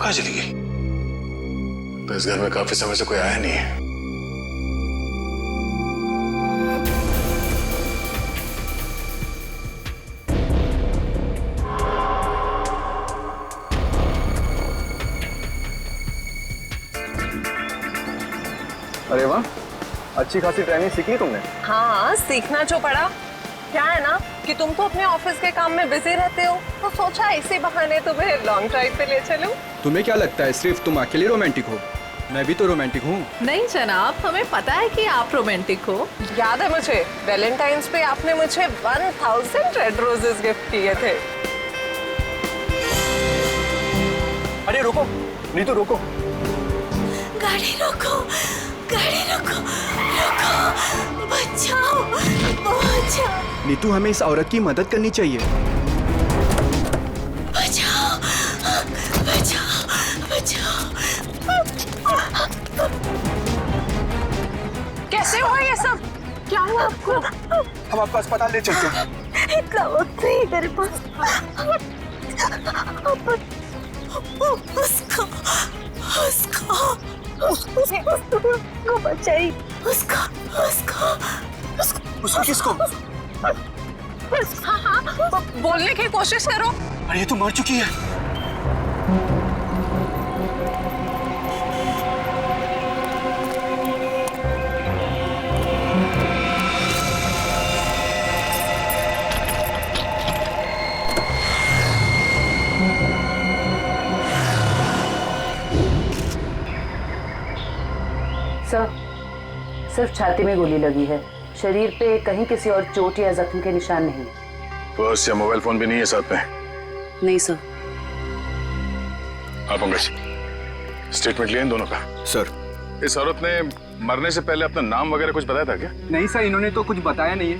कहाँ चली गई? तो इस घर में काफी समय से कोई आया नहीं है। अरे वाह, अच्छी खासी ट्रेनिंग सीखी तुमने। हाँ, सीखना जो पड़ा। क्या है ना कि तुम तो अपने ऑफिस के काम में बिजी रहते हो, तो सोचा इसी बहाने तुम्हें लॉन्ग ड्राइव पे ले चलूं। तुम्हें क्या लगता है सिर्फ तुम अकेले रोमांटिक हो? मैं भी तो रोमांटिक हूँ। नहीं जनाब, हमें पता है कि आप रोमांटिक हो। याद है मुझे, वैलेंटाइंस पे आपने मुझे 1000 रेड रोजेस गिफ्ट किए थे। अरे रुको, नीतू रुको। गाड़ी रोको, गाड़ी रोको, रोको, बचाओ, बचाओ। नीतू, हमें इस औरत की मदद करनी चाहिए। बचाओ, बचाओ, बचाओ। कैसे हुआ ये सब? क्या हुआ आपको? हम आपको अस्पताल ले चलते हैं। इतना वक्त नहीं मेरे पास। उसको बचाई। उसको किसको? हाँ, बोलने की कोशिश करो। अरे ये तो मर चुकी है। सर, सिर्फ छाती में गोली लगी है, शरीर पे कहीं किसी और चोट या जख्म के निशान नहीं। पर्स या मोबाइल फोन भी नहीं है साथ में? नहीं सर। आप पंकज, स्टेटमेंट लिए इन दोनों का? सर, इस औरत ने मरने से पहले अपना नाम वगैरह कुछ बताया था क्या? नहीं सर, इन्होंने तो कुछ बताया नहीं है,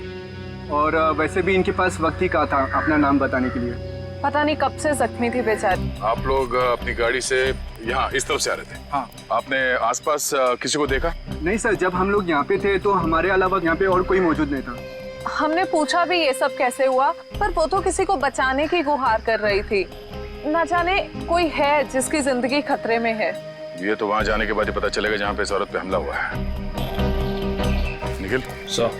और वैसे भी इनके पास वक्त ही कहा था अपना नाम बताने के लिए। पता नहीं कब से जख्मी थी बेचारी। आप लोग अपनी गाड़ी से यहाँ इस तरफ से आ रहे थे? हाँ। आपने आसपास किसी को देखा? नहीं सर, जब हम लोग यहाँ पे थे तो हमारे अलावा यहाँ पे और कोई मौजूद नहीं था। हमने पूछा भी ये सब कैसे हुआ, पर वो तो किसी को बचाने की गुहार कर रही थी। न जाने कोई है जिसकी जिंदगी खतरे में है। ये तो वहाँ जाने के बाद ही पता चलेगा जहाँ पे इस औरत पे हमला हुआ है। निखिल सर,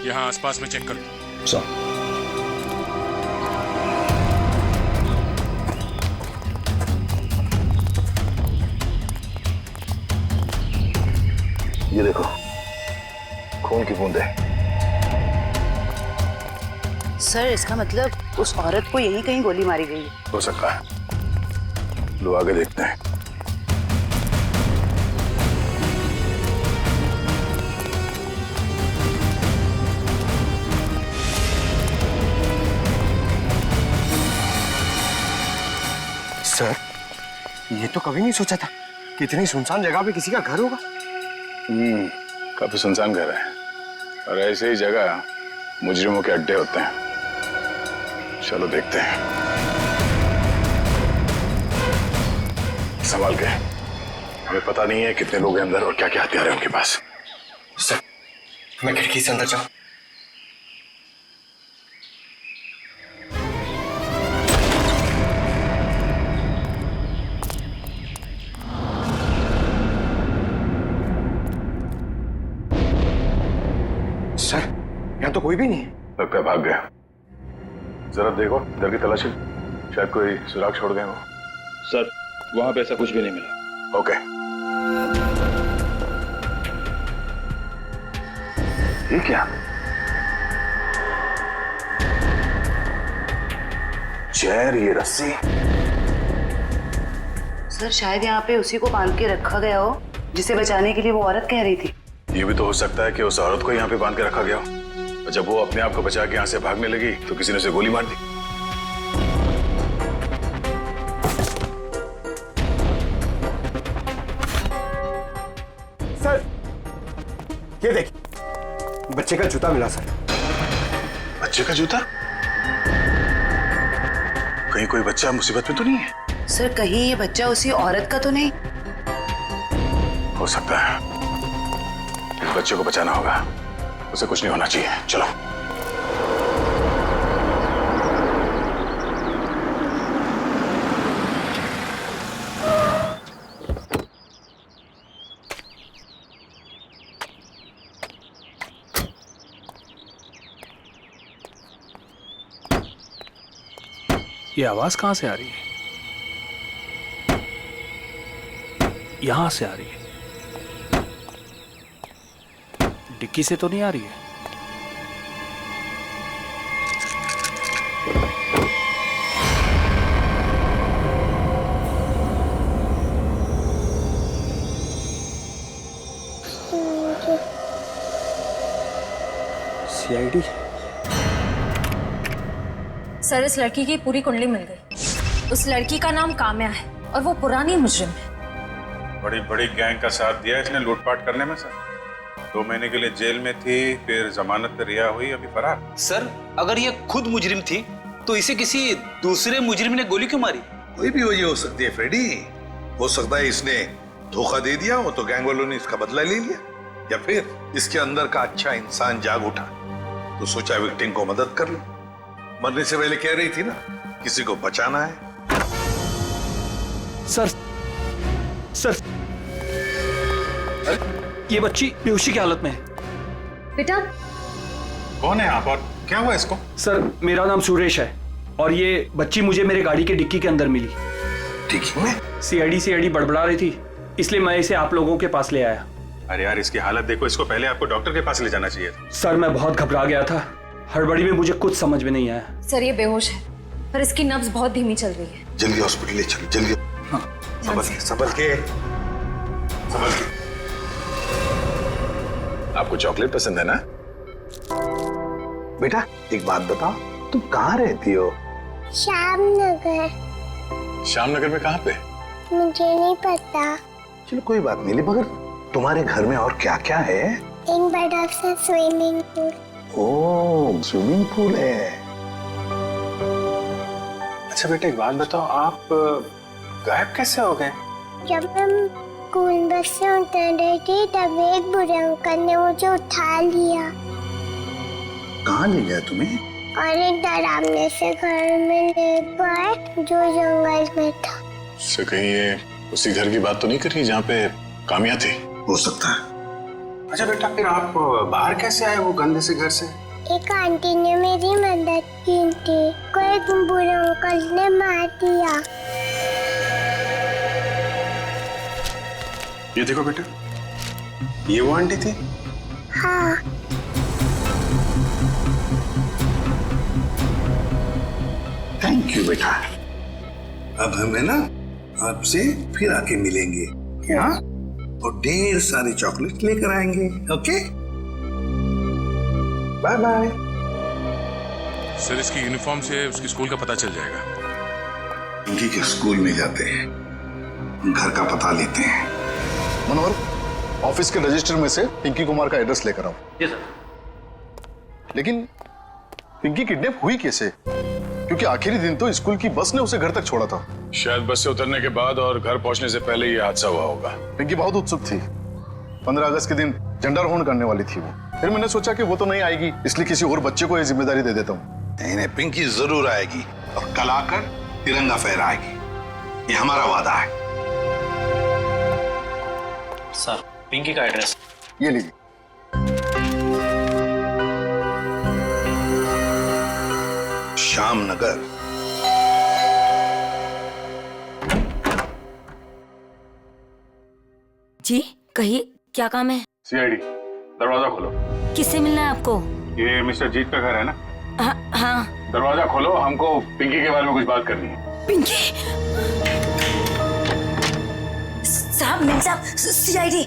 यहाँ आसपास में चेक कर। सर, ये देखो, खून की बूंदें। सर, इसका मतलब उस औरत को यहीं कहीं गोली मारी गई है। हो सकता है, लो आगे देखते हैं। सर, ये तो कभी नहीं सोचा था कि इतनी सुनसान जगह पे किसी का घर होगा। काफी सुनसान घर है, और ऐसे ही जगह मुजरिमों के अड्डे होते हैं। चलो देखते हैं। संभाल के, हमें पता नहीं है कितने लोग हैं अंदर और क्या क्या हथियार है उनके पास। सर, मैं खिड़की से अंदर जाऊं? सर, यहाँ तो कोई भी नहीं है। लगता है भाग गया। जरा देखो इधर की तलाशी, शायद कोई सुराग छोड़ गए हो। सर, वहां पे ऐसा कुछ भी नहीं मिला। ओके, ये क्या? चेयर, ये रस्सी। सर, शायद यहाँ पे उसी को बांध के रखा गया हो जिसे बचाने के लिए वो औरत कह रही थी। ये भी तो हो सकता है कि उस औरत को यहाँ पे बांध के रखा गया हो, और जब वो अपने आप को बचा के यहाँ से भागने लगी तो किसी ने उसे गोली मार दी। सर, ये देखिए, बच्चे का जूता मिला सर। बच्चे का जूता? कहीं कोई बच्चा मुसीबत में तो नहीं है? सर, कहीं ये बच्चा उसी औरत का तो नहीं? हो सकता है। इस बच्चे को बचाना होगा, उसे कुछ नहीं होना चाहिए। चलो। ये आवाज कहां से आ रही है? यहां से आ रही है। डिक्की से तो नहीं आ रही है। सीआईडी। सर, इस लड़की की पूरी कुंडली मिल गई। उस लड़की का नाम काम्या है और वो पुरानी मुजरिम है। बड़ी बड़ी गैंग का साथ दिया इसने लूटपाट करने में सर। 2 महीने के लिए जेल में थी, फिर जमानत पे रिहा हुई, अभी फरार। सर, अगर ये खुद मुजरिम थी तो इसे किसी दूसरे मुजरिम ने गोली क्यों मारी? कोई भी वजह हो सकती है फ्रेडी। हो सकता है इसने धोखा दे दिया हो तो गैंग वालों ने इसका बदला ले लिया, या फिर इसके अंदर का अच्छा इंसान जाग उठा तो सोचा विक्टिम को मदद कर लो। मरने से पहले कह रही थी ना, किसी को बचाना है। सर, ये बच्ची बेहोशी की हालत में है। बेटा, कौन है आप और क्या हुआ इसको? सर, मेरा नाम सुरेश है और ये बच्ची मुझे मेरे गाड़ी के डिक्की के अंदर मिली। डिक्की में? सीआईडी बड़बड़ा रही थी, इसलिए मैं इसे आप लोगों के पास ले आया। अरे यार, इसकी हालत देखो, इसको पहले आपको डॉक्टर के पास ले जाना चाहिए था। सर, मैं बहुत घबरा गया था, हड़बड़ी में मुझे कुछ समझ में नहीं आया। सर ये बेहोश है पर इसकी नब्ज बहुत धीमी चल रही है। जल्दी हॉस्पिटल ले चलो, जल्दी। हाँ, संभल के। आपको चॉकलेट पसंद है ना? बेटा एक बात बताओ, तुम कहाँ रहती हो? श्यामनगर। श्यामनगर में कहाँ पे? मुझे नहीं पता। चलो कोई बात नहीं, मगर तुम्हारे घर में और क्या क्या है? एक बड़ा सा स्विमिंग पूल। ओह, स्विमिंग पूल है। अच्छा बेटा एक बात बताओ, आप गायब कैसे हो गए? जब हम स्कूल बस से उतर रही थी तब एक बुरे अंकल ने मुझे उठा लिया कहाँ ले गया तुम्हें? और एक डरावने से घर में ले गए जो जंगल में था। से कहीं ये उसी घर की बात तो नहीं कर रही जहाँ पे काम्या थी? हो सकता है। अच्छा बेटा, फिर आप बाहर कैसे आए वो गंदे से घर से? एक आंटी ने मेरी मदद की थी, कोई बुरे अंकल ने मार दिया। ये देखो बेटा, ये वो आंटी थी? हाँ। थैंक यू बेटा। अब हमें ना आपसे फिर आके मिलेंगे, हाँ? और ढेर सारी चॉकलेट लेकर आएंगे, ओके? Bye bye. सर, इसकी यूनिफॉर्म से उसकी स्कूल का पता चल जाएगा। पिंकी के स्कूल में जाते हैं, घर का पता लेते हैं। मनोहर, ऑफिस के रजिस्टर में से पिंकी कुमार का एड्रेस लेकर आओ। जी सर। लेकिन पिंकी किडनैप हुई कैसे? क्योंकि आखिरी दिन तो स्कूल की बस ने उसे घर तक छोड़ा था। शायद बस से उतरने के बाद और घर पहुंचने से पहले ये हादसा हुआ होगा। पिंकी बहुत उत्सुक थी। 15 अगस्त के दिन झंडारोहण करने वाली थी वो। फिर मैंने सोचा कि वो तो नहीं आएगी, इसलिए किसी और बच्चे को ये जिम्मेदारी दे देता हूँ। नहीं, पिंकी जरूर आएगी और कल आकर तिरंगा फहराएगी, ये हमारा वादा है। सर, पिंकी का एड्रेस ये लीजिए। श्यामनगर। जी कहिए, क्या काम है? सीआईडी, दरवाजा खोलो। किससे मिलना है आपको? ये मिस्टर जीत का घर है ना? हाँ। दरवाजा खोलो, हमको पिंकी के बारे में कुछ बात करनी है। पिंकी साहब, मिल साहब, सीआईडी।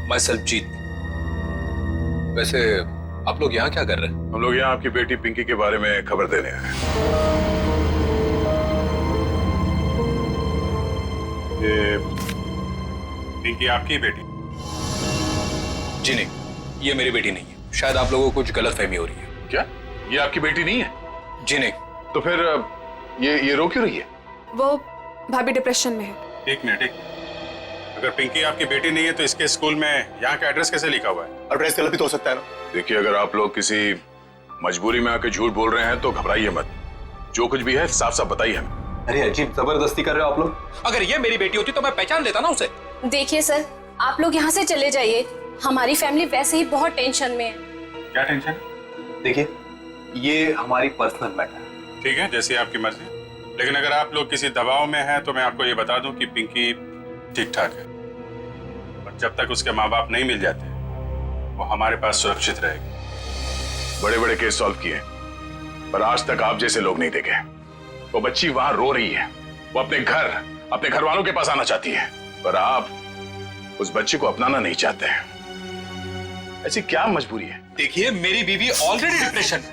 माय सेल्फ जीत। वैसे आप लोग यहाँ क्या कर रहे हैं? हम लोग यहाँ आपकी बेटी पिंकी के बारे में खबर देने आए हैं। ये पिंकी आपकी बेटी? जी नहीं, ये मेरी बेटी नहीं है। शायद आप लोगों को कुछ गलतफहमी हो रही है। क्या ये आपकी बेटी नहीं है? जी नहीं। तो फिर ये रो क्यों रही है? वो भाभी डिप्रेशन में है। एक मिनट। अगर पिंकी आपकी बेटी नहीं है तो इसके स्कूल में यहाँ का एड्रेस कैसे लिखा हुआ है? एड्रेस गलत भी तो हो सकता है ना। देखिए, अगर आप लोग किसी मजबूरी में आके झूठ बोल रहे हैं तो घबराइए मत। जो कुछ भी है साफ साफ बताइए हमें। अरे अजीब जबरदस्ती कर रहे हो आप लोग। अगर ये मेरी बेटी होती तो मैं पहचान लेता ना उसे। देखिए सर, आप लोग यहाँ से चले जाइए। हमारी फैमिली वैसे ही बहुत टेंशन में है। क्या टेंशन? देखिए, ये हमारी पर्सनल मैटर है। ठीक है, जैसी आपकी मर्जी। लेकिन अगर आप लोग किसी दबाव में हैं तो मैं आपको ये बता दूं कि पिंकी ठीक ठाक है, और जब तक उसके माँ बाप नहीं मिल जाते वो हमारे पास सुरक्षित रहेगी। बड़े बड़े केस सॉल्व किए, पर आज तक आप जैसे लोग नहीं देखे। वो बच्ची वहां रो रही है, वो अपने घर वालों के पास आना चाहती है, पर आप उस बच्ची को अपनाना नहीं चाहते हैं। ऐसी क्या मजबूरी है? देखिए, मेरी बीवी ऑलरेडी डिप्रेशन है।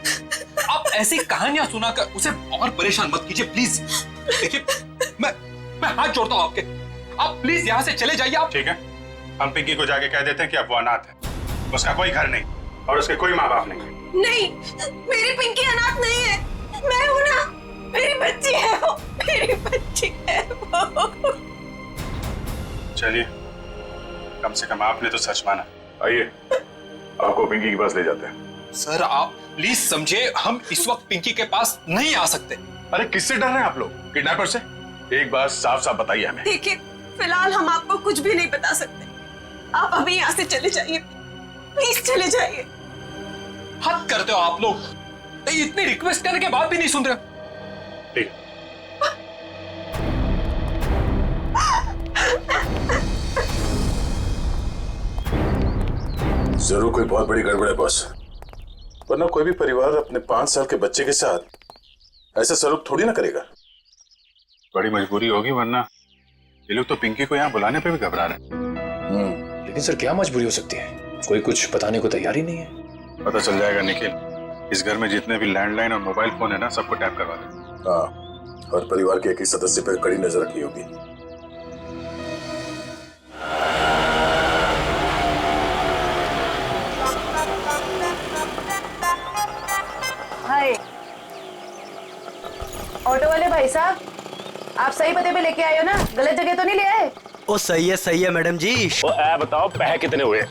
आप ऐसी कहानियां सुनाकर उसे और परेशान मत कीजिए प्लीज। देखिए, मैं हाथ जोड़ता हूँ आपके, आप प्लीज यहाँ से चले जाइए। आप ठीक है, हम पिंकी को जाके कह देते हैं कि अब वो अनाथ है, उसका कोई घर नहीं और उसके कोई माँ बाप नहीं है। नहीं, मेरी पिंकी अनाथ नहीं है, मैं हूं ना, मेरी बच्ची है वो, मेरी बच्ची है वो। चलिए, कम से कम आपने तो सच माना। आइए, आपको पिंकी के पास ले जाते हैं। सर, आप प्लीज समझे, हम इस वक्त पिंकी के पास नहीं आ सकते। अरे किससे डर रहे हैं आप लोग? किडनैपर से? एक बात साफ साफ बताइए हमें। देखिए, फिलहाल हम आपको कुछ भी नहीं बता सकते। आप अभी यहाँ से चले जाइए, प्लीज चले जाइए। हद करते हो आप लोग, इतनी रिक्वेस्ट करने के बाद भी नहीं सुन रहे। ठीक, जरूर कोई बहुत बड़ी गड़बड़ है बॉस, वरना कोई भी परिवार अपने 5 साल के बच्चे के साथ ऐसा सलूक थोड़ी ना करेगा। बड़ी मजबूरी होगी, वरना ये लोग तो पिंकी को यहाँ बुलाने पे भी घबरा रहे हैं। लेकिन सर, क्या मजबूरी हो सकती है? कोई कुछ बताने को तैयार ही नहीं है। पता चल जाएगा निखिल। इस घर में जितने भी लैंडलाइन और मोबाइल फोन है ना, सबको टैप करवा दे। हाँ, और परिवार के एक ही सदस्य पर कड़ी नजर रखनी होगी। हाय, ऑटो वाले भाई साहब, आप सही पते पे लेके आए हो ना? गलत जगह तो नहीं ले आए? ओ सही है मैडम जी। बताओ पैसे कितने हुए?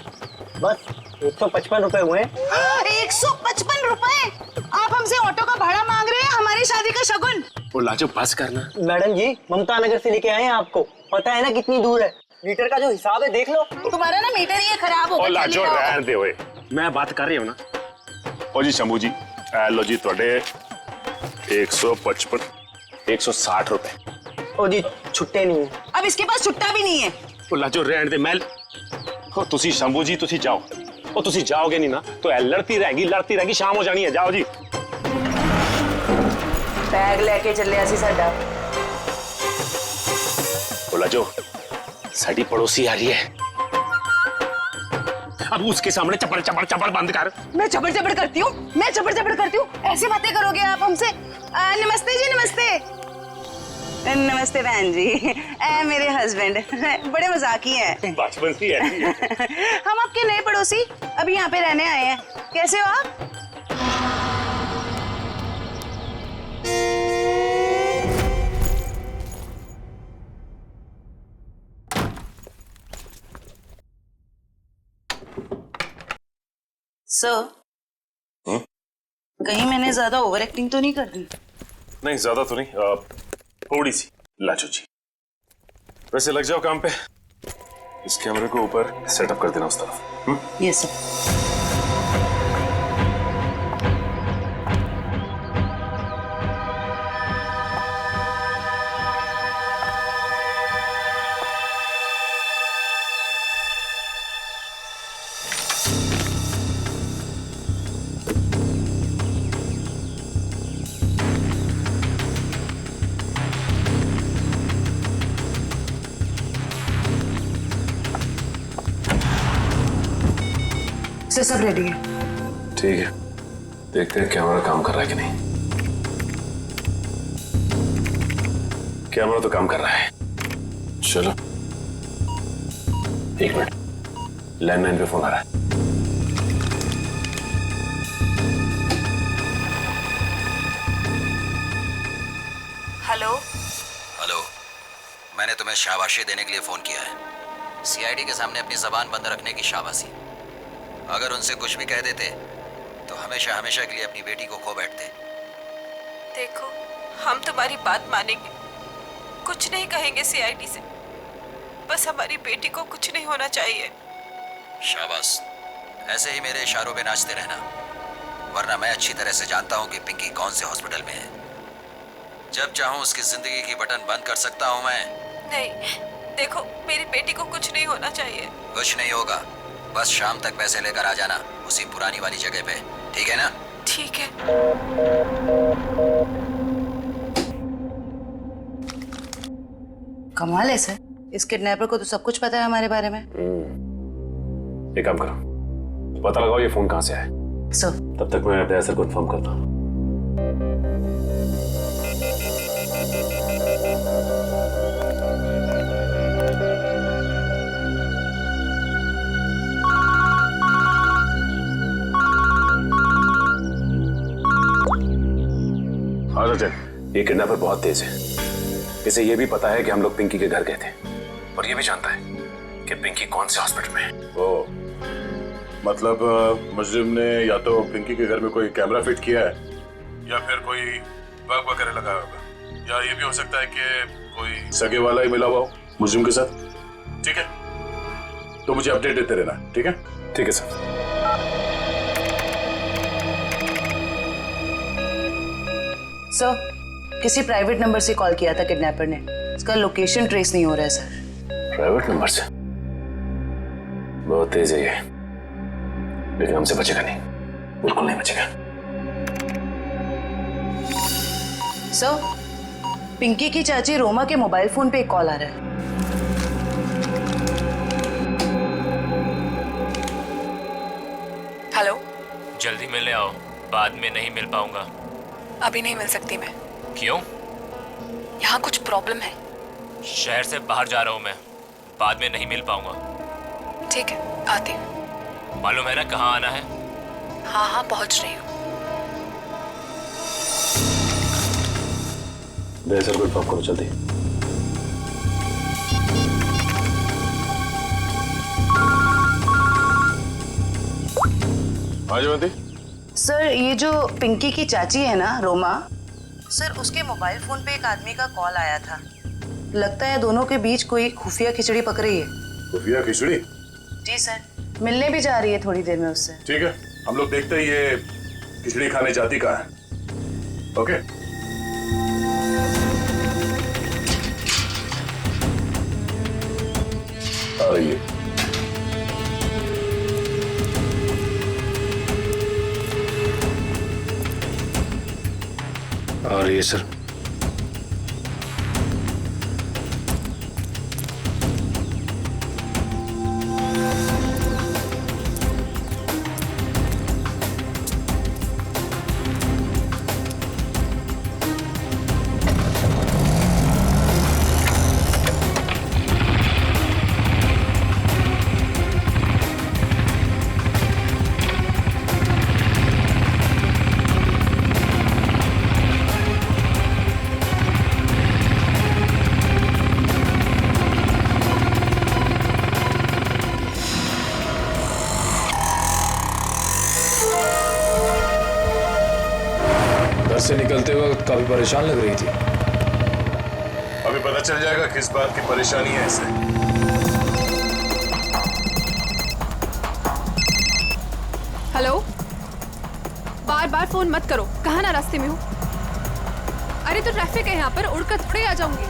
बस 155 रुपए हुए। 155 रुपए? आप हमसे ऑटो का भाड़ा मांग रहे हैं हमारी शादी का शगुन? ओ लाजो, बस करना। मैडम जी, ममता नगर से लेके आए हैं आपको। पता है ना कितनी दूर है? मीटर का जो हिसाब है देख लो। तुम्हारा ना मीटर ही खराब हो गया। लाजो रहन दे हुए, मैं बात कर रही हूँ ना। ओ जी शंभू जी, लो जी थोड़े 155 160 रुपए। ओ जी, छुट्टे नहीं है। अब इसके पास छुट्टा भी नहीं है। ओ लाजो रहन दे मैल। ओ तुसी शंभू जी तुसी जाओ। ओ तुसी जाओगे नहीं ना तो लड़ती रहेगी, शाम हो जानी है। जाओ जी। बैग लेके चले असी साडा। ओ लाजो, साडी पड़ोसी आ रही है, अब उसके सामने चपड़ बंद कर। मैं चपड़ करती हूँ? ऐसी बातें करोगे आप हमसे? नमस्ते जी, नमस्ते। नमस्ते बहन जी, मेरे हस्बैंड बड़े मजाकी हैं। बचपन से ऐसी है। हम आपके नए पड़ोसी अभी यहाँ पे रहने आए हैं। कैसे हो आप? सर, कहीं मैंने ज्यादा ओवर एक्टिंग तो नहीं कर दी? नहीं, ज्यादा तो नहीं, थोड़ी सी। लाजो जी, वैसे लग जाओ काम पे। इस कैमरे को ऊपर सेटअप कर देना उस तरफ। Yes sir. सब रेडी है? ठीक है, देखते हैं कैमरा काम कर रहा है कि नहीं। कैमरा तो काम कर रहा है। चलो 1 मिनट, लैंडलाइन पे फोन आ रहा है। हेलो, मैंने तुम्हें शाबाशी देने के लिए फोन किया है। सीआईडी के सामने अपनी जबान बंद रखने की शाबाशी। अगर उनसे कुछ भी कह देते तो हमेशा हमेशा के लिए अपनी बेटी को खो बैठते। देखो, हम तुम्हारी बात मानेंगे, कुछ नहीं कहेंगे सीआईडी से। बस हमारी बेटी को कुछ नहीं होना चाहिए। शाबाश, ऐसे ही मेरे इशारों पे नाचते रहना, वरना मैं अच्छी तरह से जानता हूँ कि पिंकी कौन से हॉस्पिटल में है। जब चाहूँ उसकी जिंदगी की बटन बंद कर सकता हूँ मैं। नहीं, देखो मेरी बेटी को कुछ नहीं होना चाहिए। कुछ नहीं होगा, बस शाम तक पैसे लेकर आ जाना उसी पुरानी वाली जगह पे, ठीक है ना? ठीक है। कमाल है सर, इस किडनैपर को तो सब कुछ पता है हमारे बारे में। एक काम करो, पता लगाओ ये फोन कहाँ से आया। सर तब तक मैं अपने आंसर कंफर्म करता हूँ। हाँ सचिन, ये किडनैपर बहुत तेज है। इसे ये भी पता है कि हम लोग पिंकी के घर गए थे, और ये भी जानता है कि पिंकी कौन से हॉस्पिटल में है। ओ, मतलब मुजरिम ने या तो पिंकी के घर में कोई कैमरा फिट किया है, या फिर कोई बग वगैरह लगाया होगा, या ये भी हो सकता है कि कोई सगे वाला ही मिला हुआ हो मुजरिम के साथ। ठीक है, तो मुझे अपडेट देते रहना, ठीक है? ठीक है सर। सर, किसी प्राइवेट नंबर से कॉल किया था किडनैपर ने, इसका लोकेशन ट्रेस नहीं हो रहा है सर। प्राइवेट नंबर से? बहुत तेज है ये, लेकिन हमसे बचेगा नहीं, बिल्कुल नहीं बचेगा। सर, पिंकी की चाची रोमा के मोबाइल फोन पे एक कॉल आ रहा है। हेलो, जल्दी मिलने आओ, बाद में नहीं मिल पाऊंगा। अभी नहीं मिल सकती मैं। क्यों? यहाँ कुछ प्रॉब्लम है। शहर से बाहर जा रहा हूँ मैं, बाद में नहीं मिल पाऊंगा। ठीक है, आती हूँ। मालूम है ना कहाँ आना है? हाँ हाँ, पहुँच रही हूँ। सर को इन्फॉर्म करो जल्दी। हाँ जयवंती। सर, ये जो पिंकी की चाची है ना रोमा, सर उसके मोबाइल फोन पे एक आदमी का कॉल आया था। लगता है दोनों के बीच कोई खुफिया खिचड़ी पक रही है। खुफिया खिचड़ी? जी सर, मिलने भी जा रही है थोड़ी देर में उससे। ठीक है, हम लोग देखते हैं ये खिचड़ी खाने जाती कहाँ है। ओके? आ रही है। आ रही है सर। से निकलते वक्त काफी परेशान लग रही थी। अभी पता चल जाएगा किस बात की परेशानी है इसे। हेलो, बार बार फोन मत करो। कहाँ ना रास्ते में हूँ। अरे तो ट्रैफिक है यहाँ पर, उड़कर थोड़े आ जाऊंगी।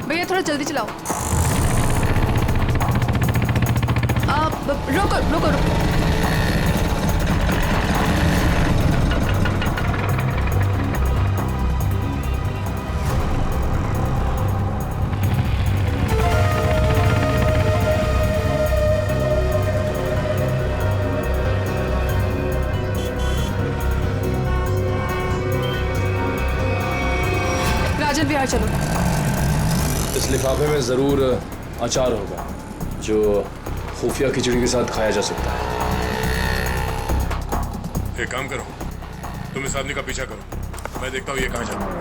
भैया थोड़ा जल्दी चलाओ। रोको रोको रोको। राजन विहार चलो। इस लिफाफे में जरूर अचार होगा जो खुफिया खिचड़ी के साथ खाया जा सकता है। एक काम करो, तुम इस आदमी का पीछा करो, मैं देखता हूँ ये कहाँ जाता है।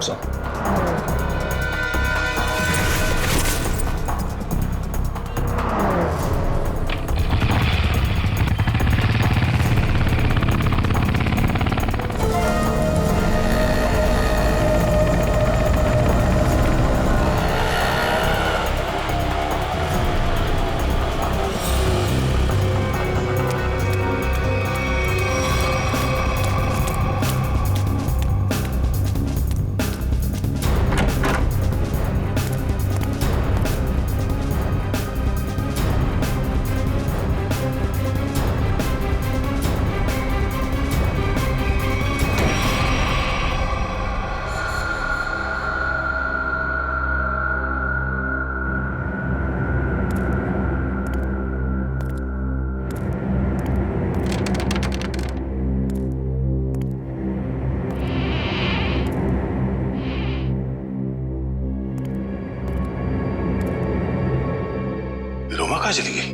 कहाँ चली गई?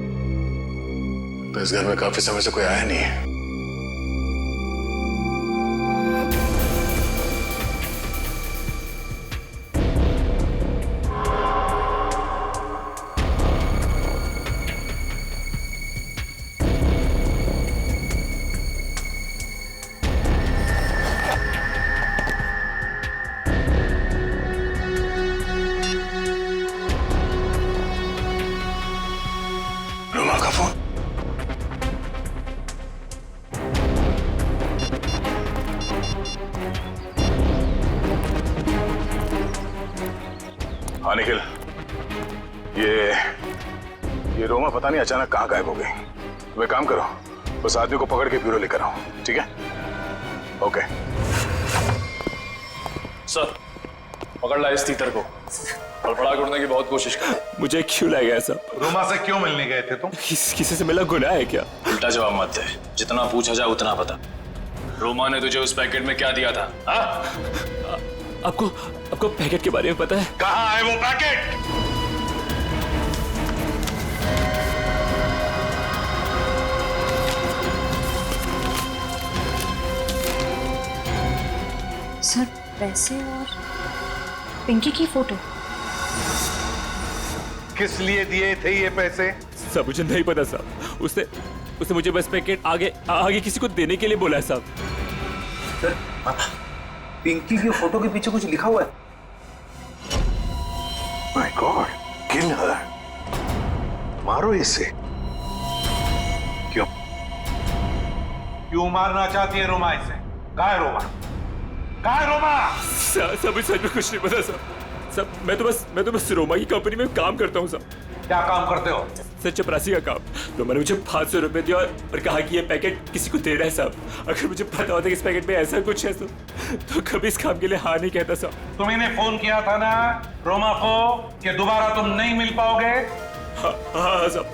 तो इस घर में काफी समय से कोई आया नहीं है। रोमा का फोन। हाँ निखिल, ये रोमा पता नहीं अचानक कहाँ गायब हो गई। तुम एक काम करो, उस आदमी को पकड़ के ब्यूरो लेकर आओ, ठीक है? ओके सर, पकड़ ला इस तीतर को और बड़ा करने की बहुत कोशिश कर। मुझे क्यों लाया गया सब? रोमा से क्यों मिलने गए थे तुम? किसी से मिला गुनाह है क्या? उल्टा जवाब मत दे, जितना पूछा जाए उतना बता। रोमा ने तुझे उस पैकेट में क्या दिया था? आपको पैकेट के बारे में पता है? कहाँ है वो पैकेट? सर पैसे और पिंकी की फोटो। किस लिए दिए थे ये पैसे? सब मुझे नहीं पता साहब। उसने मुझे बस पैकेट आगे किसी को देने के लिए बोला है साहब। पिंकी की फोटो के पीछे कुछ लिखा हुआ है। माय गॉड, किल हर। मारो इसे। क्यों मारना चाहती है रोमा इसे? कहाँ है रोमा? कहाँ है रोमा? सब सच में कुछ नहीं पता साहब। सब मैं तो बस रोमा की कंपनी में काम करता हूँ साहब। क्या काम करते हो? सर चपरासी का काम। तो मैंने मुझे 500 रुपए दिया और कहा कि ये पैकेट किसी को देना है साहब। अगर मुझे पता होता कि इस पैकेट में ऐसा कुछ है तो कभी इस काम के लिए हाँ नहीं कहता साहब। तुमने फोन किया था ना रोमा को कि दोबारा तुम नहीं मिल पाओगे? हाँ साहब,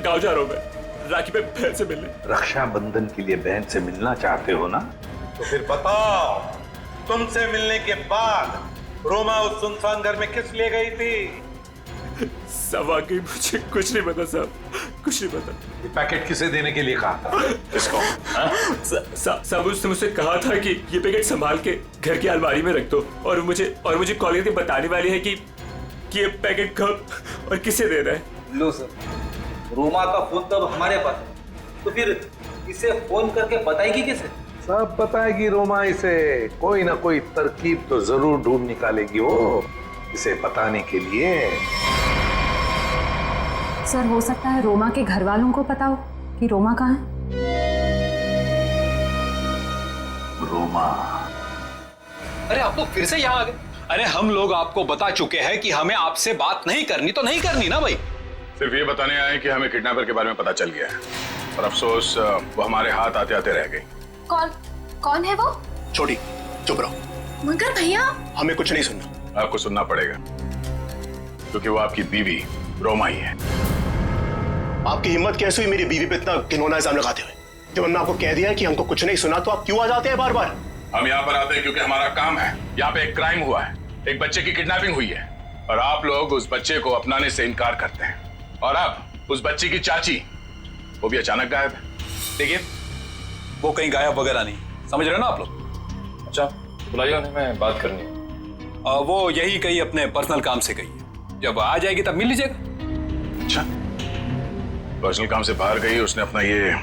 गाँव जा रहा हूँ मैं राखी पे बहन से मिलने। रक्षाबंधन के लिए बहन से मिलना चाहते हो ना? तो फिर बताओ, तुमसे मिलने के बाद रोमा उस सुनसान घर में किस लिए गई थी? सब वाकई मुझे कुछ नहीं पता साहब, कुछ नहीं पता। ये पैकेट किसे देने के लिए कहा था? किसको? साहब उसने मुझसे कहा था कि ये पैकेट संभाल के घर की अलमारी में रख दो और मुझे कॉल करके बताने वाली है कि ये पैकेट कब और किसे देना है। लो सर, रोमा का फोन तो अब हमारे पास है, तो फिर इसे फोन करके बताएगी किसे? सब बताएगी रोमा इसे। कोई ना कोई तरकीब तो जरूर ढूंढ निकालेगी वो इसे बताने के लिए। सर हो सकता है रोमा के घर वालों को पता हो कि रोमा कहाँ है। रोमा? अरे आप लोग फिर से यहाँ आ गए। अरे हम लोग आपको बता चुके हैं कि हमें आपसे बात नहीं करनी तो नहीं करनी ना भाई। सिर्फ ये बताने आए कि हमें किडनैपर के बारे में पता चल गया है और अफसोस वो हमारे हाथ आते आते रह गई। कौन है वो? छोटी चुप रहो। मगर भैया हमें कुछ नहीं सुनना। आपको सुनना पड़ेगा क्योंकि वो आपकी बीवी रोमा ही है। आपकी हिम्मत कैसे हुई मेरी बीवी पे इतना घिनौना इल्जाम लगाते हुए? जब हमने आपको कह दिया कि हमको कुछ नहीं सुना तो आप क्यों आ जाते हैं बार बार? हम यहाँ पर आते हैं क्योंकि हमारा काम है। यहाँ पे एक क्राइम हुआ है, एक बच्चे की किडनैपिंग हुई है और आप लोग उस बच्चे को अपनाने से इनकार करते हैं। और अब उस बच्ची की चाची वो भी अचानक गायब है। देखिए वो कहीं गायब वगैरह नहीं, समझ रहे हो ना आप लोग? अच्छा बुलाइए उन्हें, मैं बात करनी है। वो यही कहीं अपने पर्सनल काम से गई है, जब आ जाएगी तब मिल लीजिएगा। अच्छा, पर्सनल काम से बाहर गई, उसने अपना ये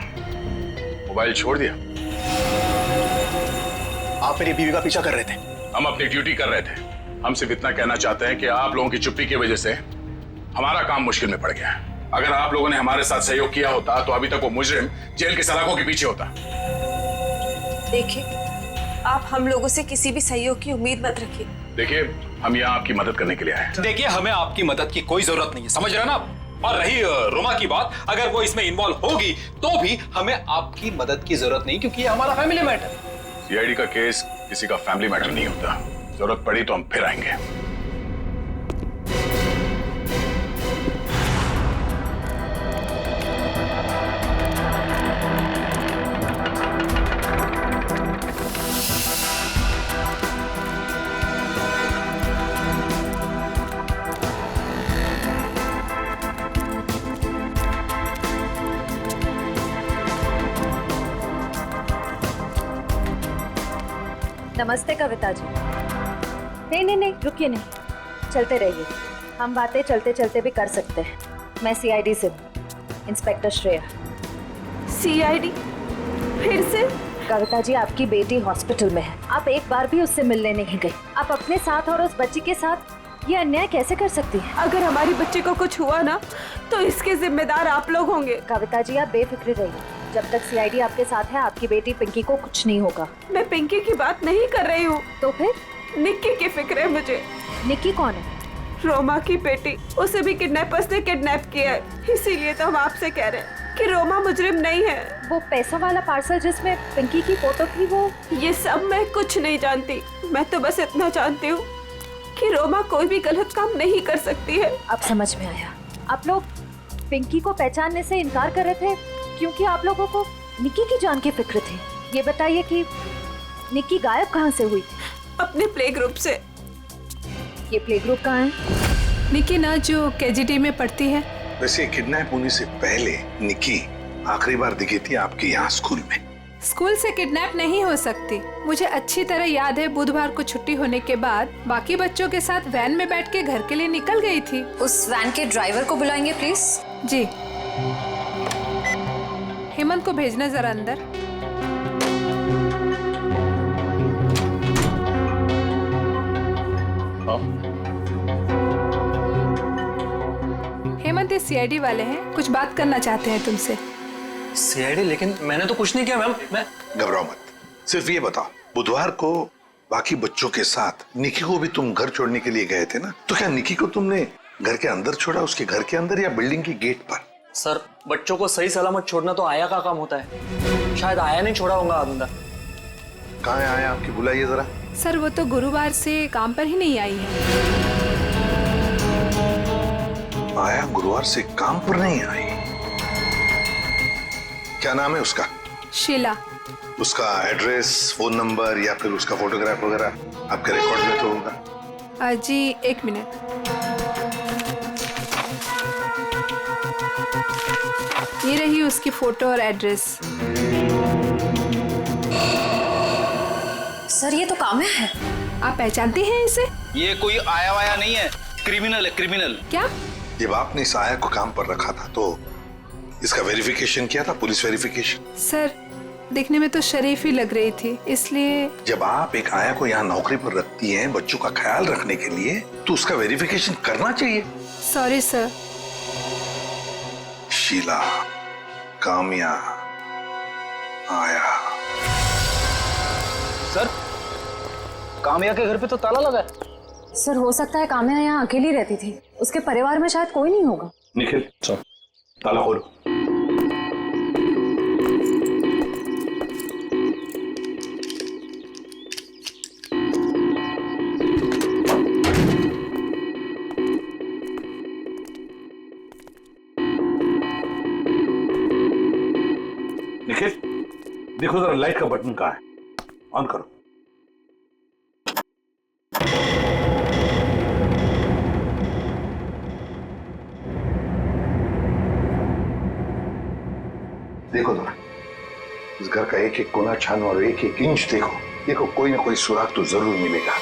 मोबाइल छोड़ दिया। आप मेरी बीवी का पीछा कर रहे थे? हम अपनी ड्यूटी कर रहे थे। हम सिर्फ इतना कहना चाहते हैं कि आप लोगों की चुप्पी की वजह से हमारा काम मुश्किल में पड़ गया है। अगर आप लोगों ने हमारे साथ सहयोग किया होता तो अभी तक वो मुजरिम जेल के सलाखों के पीछे होता। देखिए, आप हम लोगों से किसी भी सहयोग की उम्मीद मत रखिए। देखिए, हम यहाँ आपकी मदद करने के लिए आए हैं। देखिए हमें आपकी मदद की कोई जरूरत नहीं है, समझ रहे हैं ना आप? और रही रोमा की बात, अगर वो इसमें इन्वॉल्व होगी तो भी हमें आपकी मदद की जरूरत नहीं, क्योंकि ये हमारा फैमिली मैटर है। सीआईडी का केस किसी का फैमिली मैटर नहीं होता। जरूरत पड़ी तो हम फिर आएंगे। नमस्ते कविता जी। नहीं, रुकिए नहीं, चलते रहिए। हम बातें चलते चलते भी कर सकते हैं। मैं सीआईडी से हूँ, इंस्पेक्टर श्रेया। सीआईडी? फिर से? कविता जी, आपकी बेटी हॉस्पिटल में है, आप एक बार भी उससे मिलने नहीं गई। आप अपने साथ और उस बच्ची के साथ ये अन्याय कैसे कर सकती हैं? अगर हमारी बच्ची को कुछ हुआ ना तो इसके जिम्मेदार आप लोग होंगे। कविता जी, आप बेफिक्र रहिए, जब तक सीआईडी आपके साथ है आपकी बेटी पिंकी को कुछ नहीं होगा। मैं पिंकी की बात नहीं कर रही हूँ। तो फिर? निक्की की फिक्र है मुझे। निक्की कौन है? रोमा की बेटी, उसे भी किडनैपर्स ने किडनैप किया है। इसीलिए तो हम आपसे कह रहे हैं कि रोमा मुजरिम नहीं है। वो पैसों वाला पार्सल जिसमें पिंकी की फोटो थी, वो? ये सब मैं कुछ नहीं जानती। मैं तो बस इतना जानती हूँ कि रोमा कोई भी गलत काम नहीं कर सकती है। अब समझ में आया। आप लोग पिंकी को पहचानने से इनकार कर रहे थे क्योंकि आप लोगों को निक्की की जान की फिक्र थी। ये बताइए कि निक्की गायब कहाँ से हुई थी? अपने प्ले ग्रुप से। ये प्ले ग्रुप कहाँ है? निक्की ना जो केजीटी में पढ़ती है। वैसे किडनैप होने से पहले निक्की आखिरी बार दिखी थी आपके यहाँ स्कूल में। स्कूल से किडनैप नहीं हो सकती। मुझे अच्छी तरह याद है, बुधवार को छुट्टी होने के बाद बाकी बच्चों के साथ वैन में बैठ के घर के लिए निकल गई थी। उस वैन के ड्राइवर को बुलाएंगे प्लीज। जी। हेमंत को भेजना जरा अंदर। हेमंत ये सीआईडी वाले हैं, कुछ बात करना चाहते हैं तुमसे। सीआईडी? लेकिन मैंने तो कुछ नहीं किया मैम। मैं घबराओ मत, सिर्फ ये बताओ, बुधवार को बाकी बच्चों के साथ निक्की को भी तुम घर छोड़ने के लिए गए थे ना? तो क्या निक्की को तुमने घर के अंदर छोड़ा, उसके घर के अंदर या बिल्डिंग की गेट पर? सर, बच्चों को सही सलामत छोड़ना तो आया का काम होता है। शायद आया नहीं छोड़ा होगा अंदर। कहाँ है आया आपकी? बुलाइए जरा। सर, वो तो गुरुवार से काम पर ही नहीं आई है। आया गुरुवार से काम पर नहीं आई? क्या नाम है उसका? शीला। उसका एड्रेस, फोन नंबर या फिर उसका फोटोग्राफ वगैरह आपके रिकॉर्ड में तो होगा? जी, एक मिनट। ये रही उसकी फोटो और एड्रेस। सर, ये तो काम्या है। आप पहचानते हैं इसे? ये कोई आया वाया नहीं है, क्रिमिनल है, क्रिमिनल। क्या? जब आपने इस आया को काम पर रखा था तो इसका वेरिफिकेशन किया था, पुलिस वेरिफिकेशन? सर, दिखने में तो शरीफ ही लग रही थी, इसलिए। जब आप एक आया को यहाँ नौकरी पर रखती हैं बच्चों का ख्याल रखने के लिए, तो उसका वेरिफिकेशन करना चाहिए। Sorry sir. शीला, काम्या, आया। सर, काम्या के घर पे तो ताला लगा है। सर, हो सकता है काम्या यहाँ अकेली रहती थी, उसके परिवार में शायद कोई नहीं होगा। निखिल, ताला खोलो। निखिल, देखो जरा लाइट का बटन कहाँ है, ऑन करो। देखो जरा, इस घर का एक एक कोना छानो और एक एक इंच देखो। देखो, कोई ना कोई सुराग तो जरूर मिलेगा।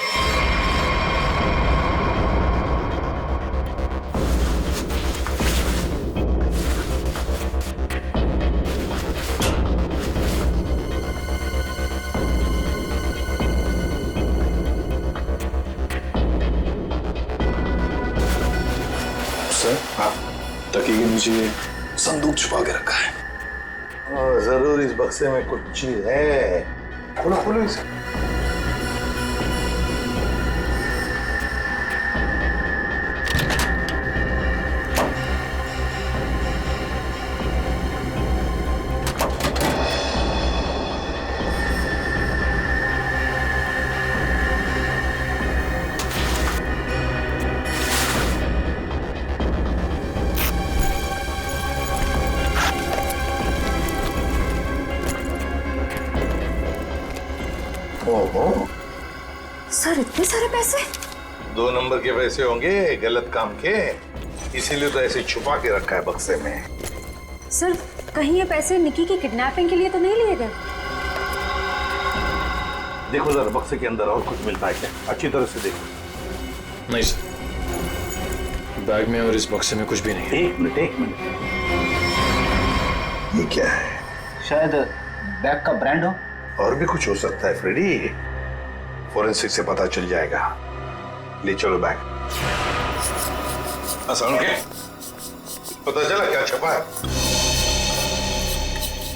सर, हाँ, तकिए के नीचे संदूक छुपा के रखा है। जरूर इस बक्से में कुछ चीज है। खोलो खोलो इसे। ओहो, सर, इतने सारे पैसे? 2 नंबर के पैसे होंगे गलत काम के, इसीलिए तो ऐसे छुपा के रखा है बक्से में। सर, कहीं ये पैसे निक्की की किडनैपिंग के लिए तो नहीं लिए गए? देखो जरा बक्से के अंदर और कुछ मिलता है क्या, अच्छी तरह से देखो। नहीं सर, बैग में और इस बक्से में कुछ भी नहीं है। एक मिनट ये क्या है? शायद बैग का ब्रांड हो। और भी कुछ हो सकता है फ्रेडी, फोरेंसिक से पता चल जाएगा। ले चलो बैग। असल के पता चला क्या छपा है?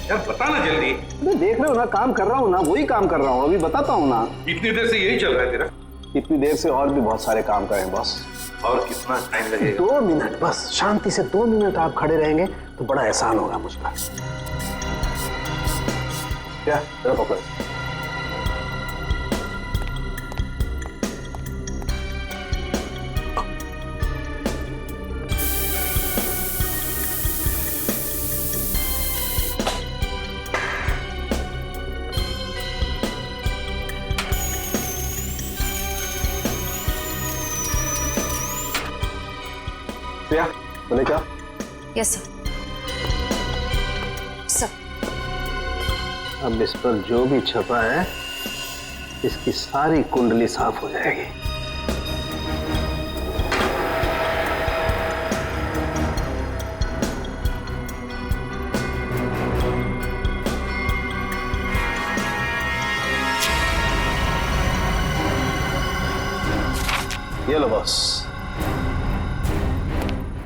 यार बता ना जल्दी। देख रहे हो ना, काम कर रहा हूँ ना, वही काम कर रहा हूँ, अभी बताता हूँ ना। इतनी देर से यही चल रहा है तेरा? इतनी देर से और भी बहुत सारे काम करें बॉस। और कितना टाइम लगेगा? 2 मिनट बस, शांति से 2 मिनट आप खड़े रहेंगे तो बड़ा एहसान होगा मुझ पर। क्या जरा पकड़ो। प्रिया बोले क्या? Yes sir. सर अब इस पर जो भी छपा है इसकी सारी कुंडली साफ हो जाएगी। ये लो बॉस,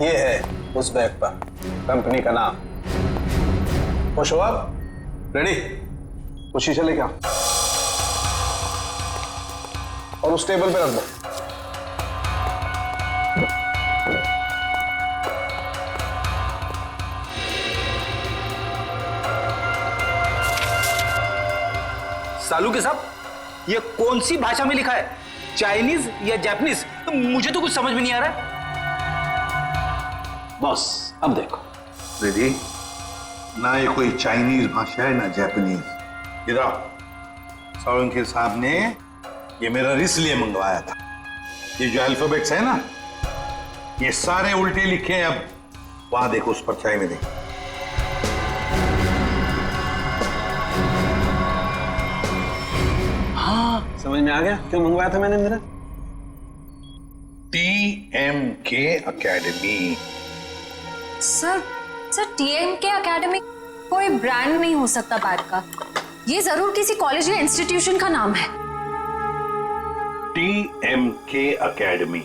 ये है उस बैग पर कंपनी का नाम। खुश हो आप? रेडी? वो शीशा लेके आओ और उस टेबल पे रख दो। सालू के साहब, ये कौन सी भाषा में लिखा है, चाइनीज या जापानीज? तो मुझे तो कुछ समझ में नहीं आ रहा है। बॉस अब देखो। रेडी? ना ये कोई चाइनीज भाषा है ना जापानीज। इधर सालुंके साहब ने ये मेरा इसलिए मंगवाया था। ये जो अल्फाबेट्स है ना, ये सारे उल्टे लिखे हैं। अब वहां देखो, उस परछाई में देखो। हाँ समझ में आ गया क्यों मंगवाया था मैंने मेरा। TMK academy. Sir TMK academy कोई ब्रांड नहीं हो सकता बैग का, ये जरूर किसी कॉलेज या इंस्टीट्यूशन का नाम है। TMK अकेडमी,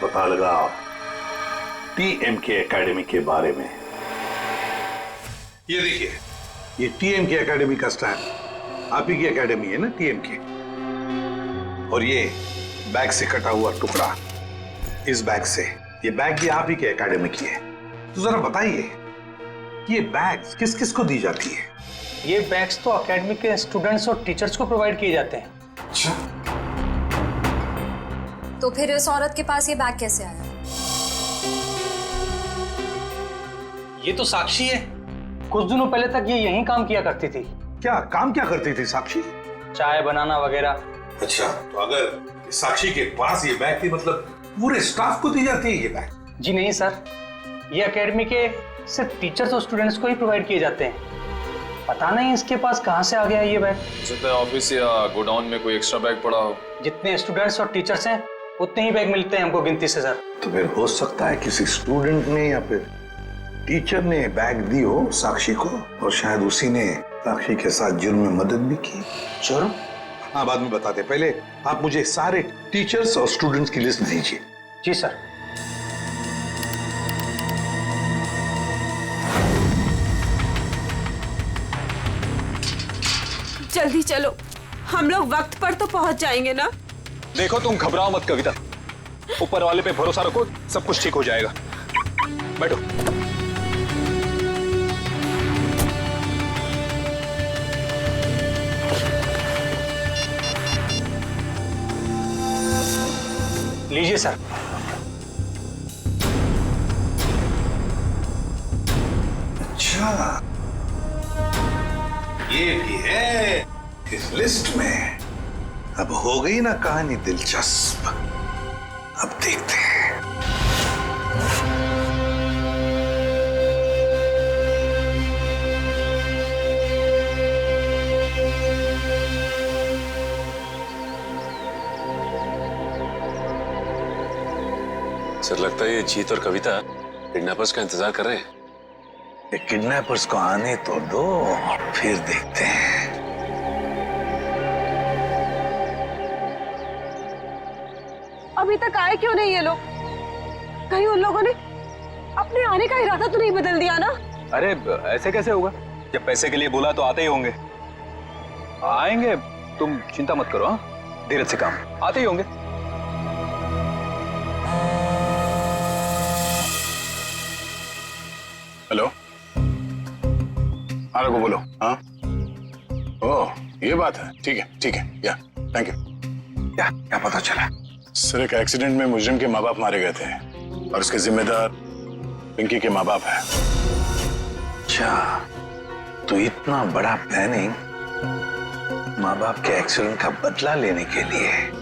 पता लगाओ TMK अकेडमी के बारे में। ये देखिए, ये TMK अकेडमी का स्टैंड, आप ही की अकेडमी है ना TMK। और ये बैग से कटा हुआ टुकड़ा, इस बैग से, ये बैग भी आप ही के अकेडमी की है। तो जरा बताइए, ये बैग्स किस किस को दी जाती है? ये बैग्स तो एकेडमी के स्टूडेंट्स और टीचर्स को प्रोवाइड किए जाते हैं। अच्छा, तो फिर इस औरत के पास ये बैग कैसे आया? ये तो साक्षी है, कुछ दिनों पहले तक ये यहीं काम किया करती थी। क्या काम क्या करती थी साक्षी? चाय बनाना वगैरह। अच्छा, तो अगर साक्षी के पास ये बैग थी, मतलब पूरे स्टाफ को दी जाती है ये बैग? जी नहीं सर, ये एकेडमी के सिर्फ टीचर्स और स्टूडेंट्स को ही प्रोवाइड किए जाते हैं। पता नहीं इसके पास कहाँ से आ गया ये बैग। हो सकता है ऑफिस या गोडाउन में कोई एक्स्ट्रा बैग पड़ा हो। जितने स्टूडेंट्स और टीचर्स हैं उतने ही बैग मिलते हैं हमको गिनती से सर। तो फिर हो सकता है किसी स्टूडेंट ने या फिर टीचर ने बैग दी हो साक्षी को, और शायद उसी ने साक्षी के साथ जुर्म में मदद भी की। जुर्म? हाँ, बाद में बताते, पहले आप मुझे सारे टीचर्स और स्टूडेंट्स की लिस्ट दीजिए। जी सर। जल्दी चलो, हम लोग वक्त पर तो पहुंच जाएंगे ना। देखो तुम घबराओ मत कविता, ऊपर वाले पे भरोसा रखो, सब कुछ ठीक हो जाएगा। बैठो। लीजिए सर। अच्छा, ये भी है इस लिस्ट में। अब हो गई ना कहानी दिलचस्प। अब देखते हैं। सर लगता है ये जीत और कविता किडनैपर्स का इंतजार कर रहे हैं। ये किडनैपर्स को आने तो दो, फिर देखते हैं। अभी तक आए क्यों नहीं ये लोग? कहीं उन लोगों ने अपने आने का इरादा तो नहीं बदल दिया ना? अरे ऐसे कैसे होगा? जब पैसे के लिए बोला तो आते ही होंगे। आएंगे, तुम चिंता मत करो। हाँ, धीरज से काम, आते ही होंगे। हेलो, हाँ रघु बोलो। हाँ, ओह ये बात है, ठीक है, या थैंक यू। क्या पता चला? सर एक एक्सीडेंट में मुजरिम के माँ बाप मारे गए थे और उसके जिम्मेदार पिंकी के माँ बाप हैं। अच्छा, तो इतना बड़ा प्लानिंग माँ बाप के एक्सीडेंट का बदला लेने के लिए।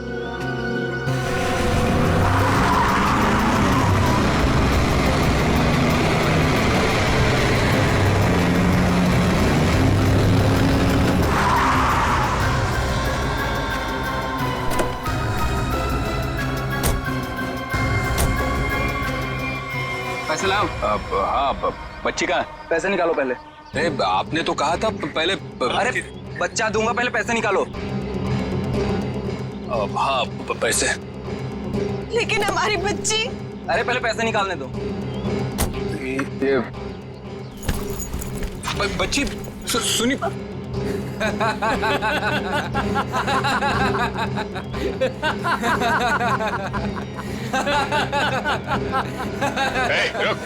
पैसे लाओ। हाँ, बच्ची कहाँ है? पैसे निकालो पहले। अरे आपने तो कहा था पहले। अरे बच्चा दूंगा, पहले पैसे निकालो। हाँ पैसे। लेकिन हमारी बच्ची। अरे पहले पैसे निकालने दो। ये बच्ची सुनी। रुक।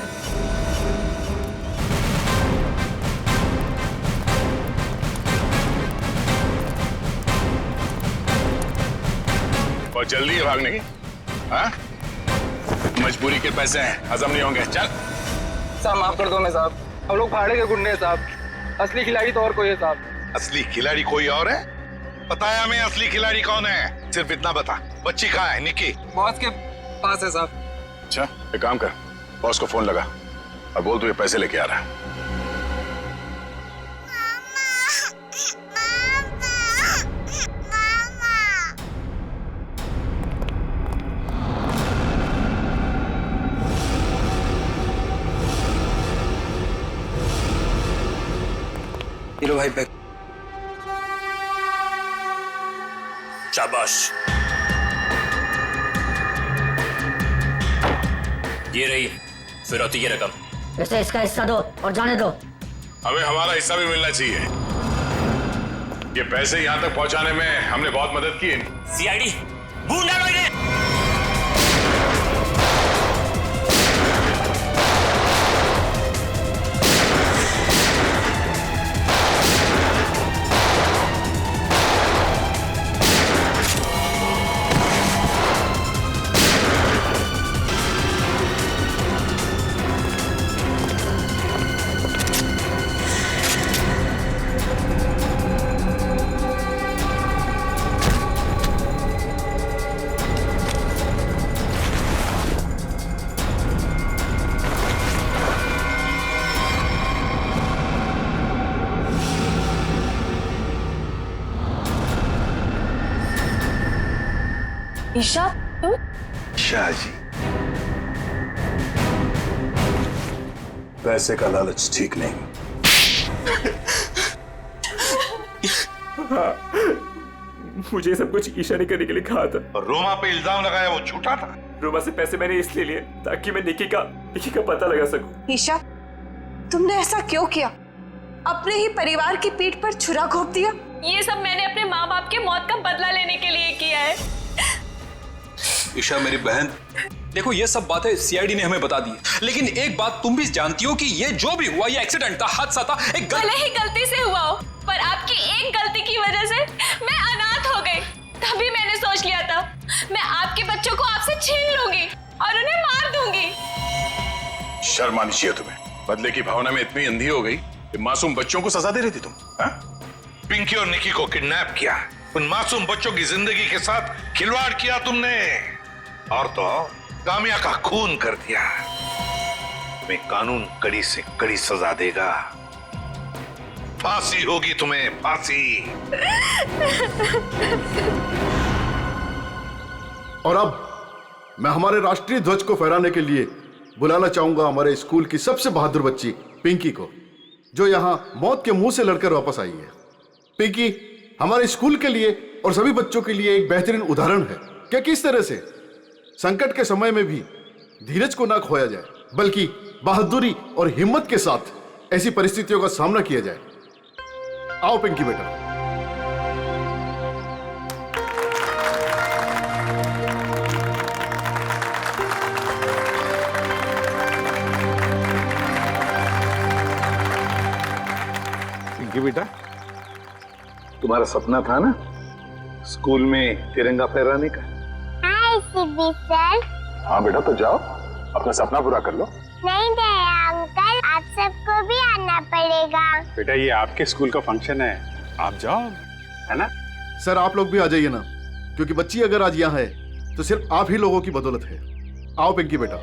बहुत जल्दी है भागने की। हाँ? मजबूरी के पैसे हैं, हजम नहीं होंगे। चल। साहब माफ कर दो मैं साहब, हम लोग भाड़े के गुंडे हैं साहब। असली खिलाड़ी तो और कोई है साहब। असली खिलाड़ी कोई और है? बताया हमें असली खिलाड़ी कौन है? सिर्फ इतना बता, बच्ची कहाँ है? निकी बॉस के पास है साहब। अच्छा एक काम कर, बॉस को फोन लगा और बोल तू ये पैसे लेके आ रहा है। लो भाई पैक। शाबाश, ये रही फिरौती की रकम। इसे इसका हिस्सा दो और जाने दो। हमें हमारा हिस्सा भी मिलना चाहिए। ये पैसे यहाँ तक पहुँचाने में हमने बहुत मदद की। सीआईडी बूंद डालो इन्हें। ईशा, तुम? शाह जी, पैसे का लालच ठीक नहीं। हाँ, मुझे सब कुछ ईशा ने करने के लिए कहा था। और रोमा पे इल्जाम लगाया वो झूठा था। रोमा से पैसे मैंने इसलिए लिए ताकि मैं निकी का पता लगा सकूं। ईशा, तुमने ऐसा क्यों किया? अपने ही परिवार की पीठ पर छुरा घोंप दिया। ये सब मैंने अपने माँ बाप के मौत का बदला लेने के लिए किया है। ईशा मेरी बहन, देखो ये सब बातें सीआईडी ने हमें बता दी, लेकिन एक बात तुम भी जानती हो कि ये जो भी हुआ ये एक्सीडेंट था, हादसा था। भले ही गलती से हुआ हो, पर आपकी एक गलती की वजह से मैं अनाथ हो गई। तभी मैंने सोच लिया था मैं आपके बच्चों को आपसे छीन लूंगी और उन्हें मार दूंगी। शर्म आनी चाहिए तुम्हें। बदले की भावना में इतनी अंधी हो गई कि मासूम बच्चों को सजा दे रही थी तुम। हाँ? पिंकी और निकी को किडनैप किया, उन मासूम बच्चों की जिंदगी के साथ खिलवाड़ किया तुमने, और तो कामिया का खून कर दिया। तुम्हें कानून कड़ी से कड़ी सजा देगा। फांसी होगी तुम्हें, फांसी। और अब मैं हमारे राष्ट्रीय ध्वज को फहराने के लिए बुलाना चाहूंगा हमारे स्कूल की सबसे बहादुर बच्ची पिंकी को, जो यहाँ मौत के मुंह से लड़कर वापस आई है। पिंकी हमारे स्कूल के लिए और सभी बच्चों के लिए एक बेहतरीन उदाहरण है कि किस तरह से संकट के समय में भी धीरज को ना खोया जाए, बल्कि बहादुरी और हिम्मत के साथ ऐसी परिस्थितियों का सामना किया जाए। आओ पिंकी बेटा। पिंकी बेटा, तुम्हारा सपना था ना स्कूल में तिरंगा फहराने का? हाँ सिद्धि सर। हाँ बेटा, तो जाओ अपना सपना पूरा कर लो। नहीं दया अंकल, आप सबको भी आना पड़ेगा। बेटा ये आपके स्कूल का फंक्शन है, आप जाओ, है ना? सर आप लोग भी आ जाइए ना, क्योंकि बच्ची अगर आज यहाँ है तो सिर्फ आप ही लोगों की बदौलत है। आओ पिंकी बेटा।